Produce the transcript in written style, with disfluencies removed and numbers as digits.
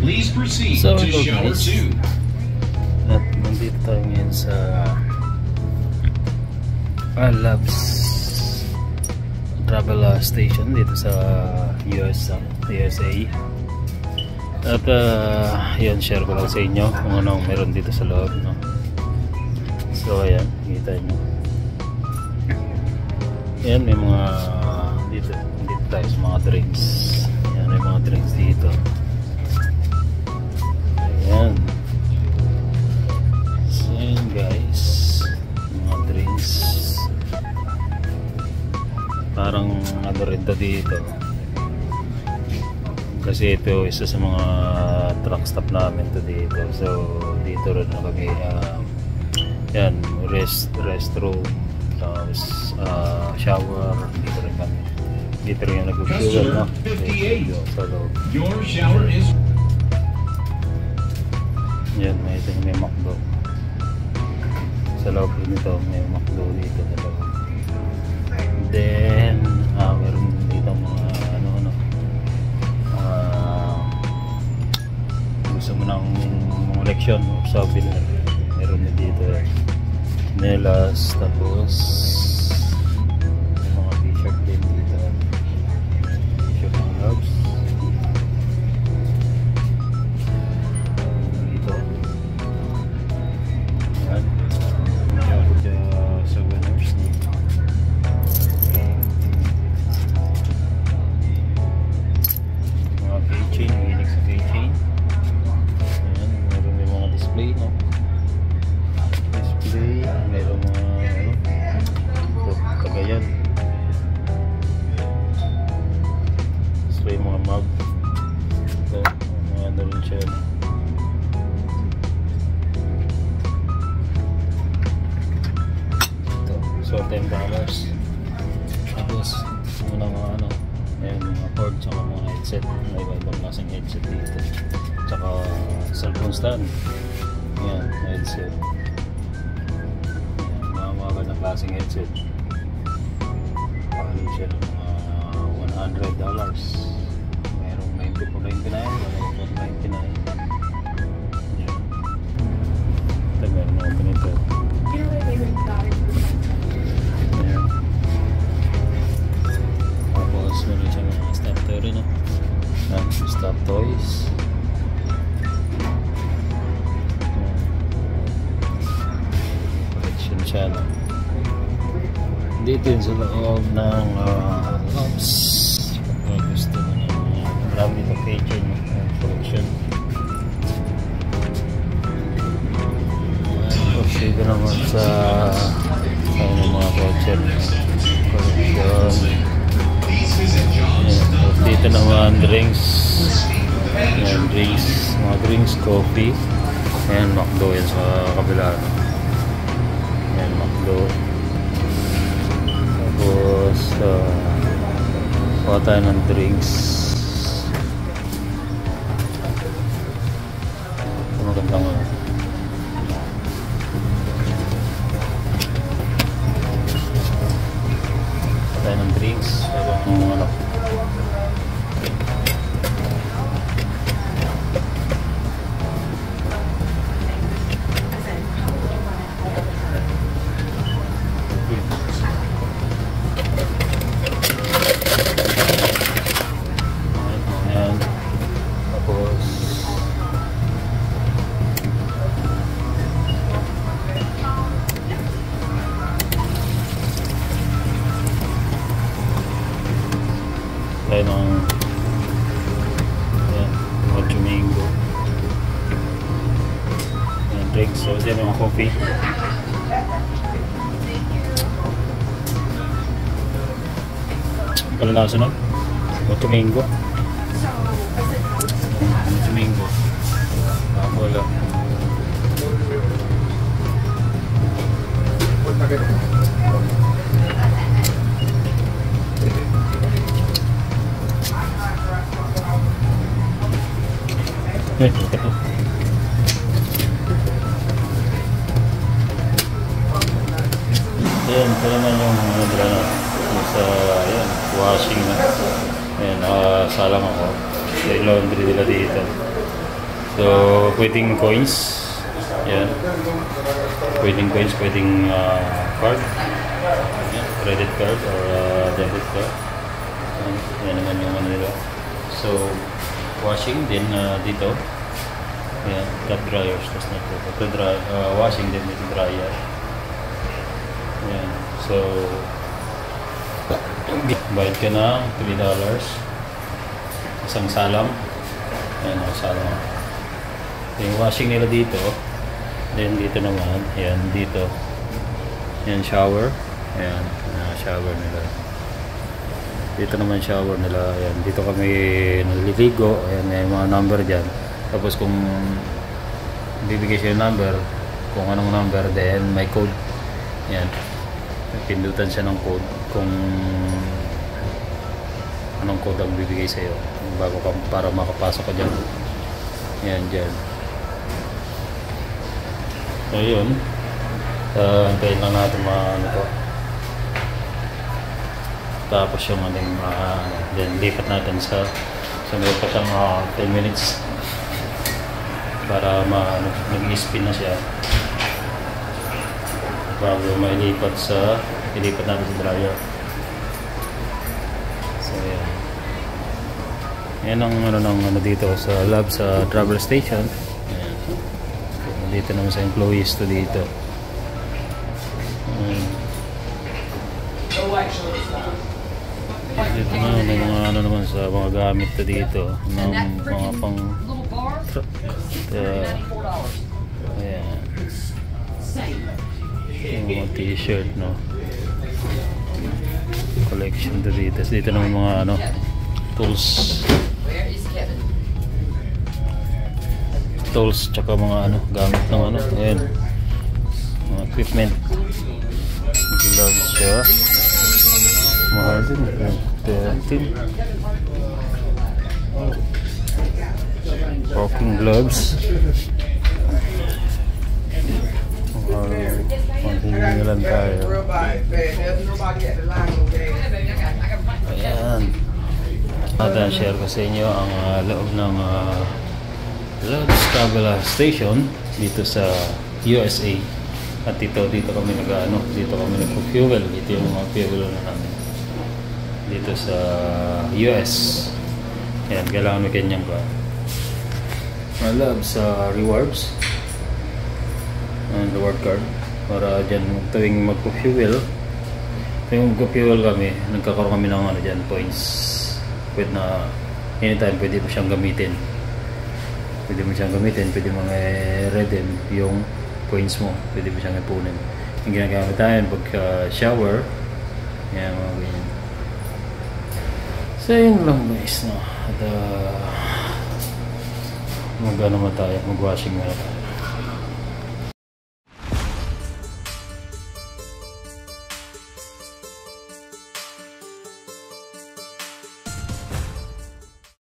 So hello guys, at nandito tayo ngayon sa Labs Travel Station dito sa USA. At yan, share ko lang sa inyo kung anong meron dito sa loob, no? So ayan, kita nyo yan, may mga dito tayo sa mga drinks. Yan, may mga drinks dito. Ayan. So yun guys, mga drinks. Parang ano rin to dito, kasi ito isa sa mga truck stop namin to dito. So dito rin na kami yan, restroom, tapos shower, dito rin yung nag-fuel, no? Sa loob. Your shower is... Yan, may McDo. Sa loob nito, may McDo dito sa loob. Then, meron dito mga gusto mo ng mga leksyon o souvenir. Meron na dito nelas, tapos mga t-shirt din dito. T-shirt ng Labs. Dito. Yan. Souvenirs. Mga keychain, hilig sa keychain. Ayan, meron may mga display, no? Display, meron mga kagayan. Display mga mug. So, mga ano rin siya. Ito, so $10. Tapos, muna mga ayan, mga cord, saka mga headset. May iba-ibang klaseng headset dito. Tsaka cellphone stand. Ayan, headset. Ayan, mga gandang klaseng headset. Pakalo siya ng mga $100. Merong $94.99, $104.99. Ayan. Ito, meron ako ganito. Ayan. Tapos meron siya mga stop toy rin, no? Stop toys. Collection siya, no? Dito yun sa loob ng Labs. Gusto mo na marami dito keychain collection. Tapos dito naman sa mga kotse collection. Dito naman drinks. Ayan, mga drinks, coffee. Ayan, McDo yan sa kabila. Ayan, McDo. Tapos kuha tayo ng drinks. Magandang kuha tayo ng drinks. Tayo ng Mucho Mango. Ayan, drinks. So dyan yung coffee. Kala na sunod Mucho Mango. Mucho Mango. Wala. Ayan, ito naman yung sa washing na. Ayan, nakasalang ako sa laundry nila dito. So, pwedeng coins. Yan. Pwedeng coins, pwedeng card. Yan. Credit card or debit card. Yan naman yung ano nila. So, washing din dito. Yan. Cut dryers. Tapos na ito. Washing din with dryer. Yan. So, bayad ka na $3. Isang salam. Ayan, salam. Yung washing nila dito. Then dito naman. Ayan, dito. Ayan, shower. Ayan, shower nila. Dito naman shower nila. Ayan, dito kami naliligo. Ayan, may mga number dyan. Tapos kung bibigay siya yung number, kung anong number, then may code. Ayan. Pindutan siya ng code kung anong code ang bibigay sa iyo bago ka para makapasok ka dyan. Yan dyan. So yun, antayin lang natin ano to. Tapos yung ating then lipat natin sa meron pa siyang 10 minutes para nag-spin na siya bago ilipat natin sa dryer. So yan. Yan ang ano dito sa lab sa travel station. Ayan. Dito naman sa employees to dito. Dito na may mga ano naman sa mga gamit to dito ng mga pang truck. Ayan. Yung mga t-shirt, no? Collection to dito. So, dito naman mga ano tools, tsaka mga ano gamit ng ano. Ayan, mga equipment. Gloves siya, mahal din, 13. Walking gloves. Continue lang tayo. Ayan. Share ko sa inyo ang loob ng Love's Travel Station dito sa USA. At dito kami dito kami nagpo-fuel. Ito yung mga fuel na namin dito sa US. Ayan, kailangan may kanyang Love's rewards and reward card para dyan tuwing magpo-fuel. Tuwing magpo-fuel kami, nagkakaroon kami ng ano dyan, points. Pwede na anytime pwede mo siyang gamitin. Pwede mo mga redeem yung points mo. Pwede mo siyang ipunin. Yung ginagamit tayo pagka shower. Yan, mga ganyan. So yun lang guys, no? At mag-washing muna tayo.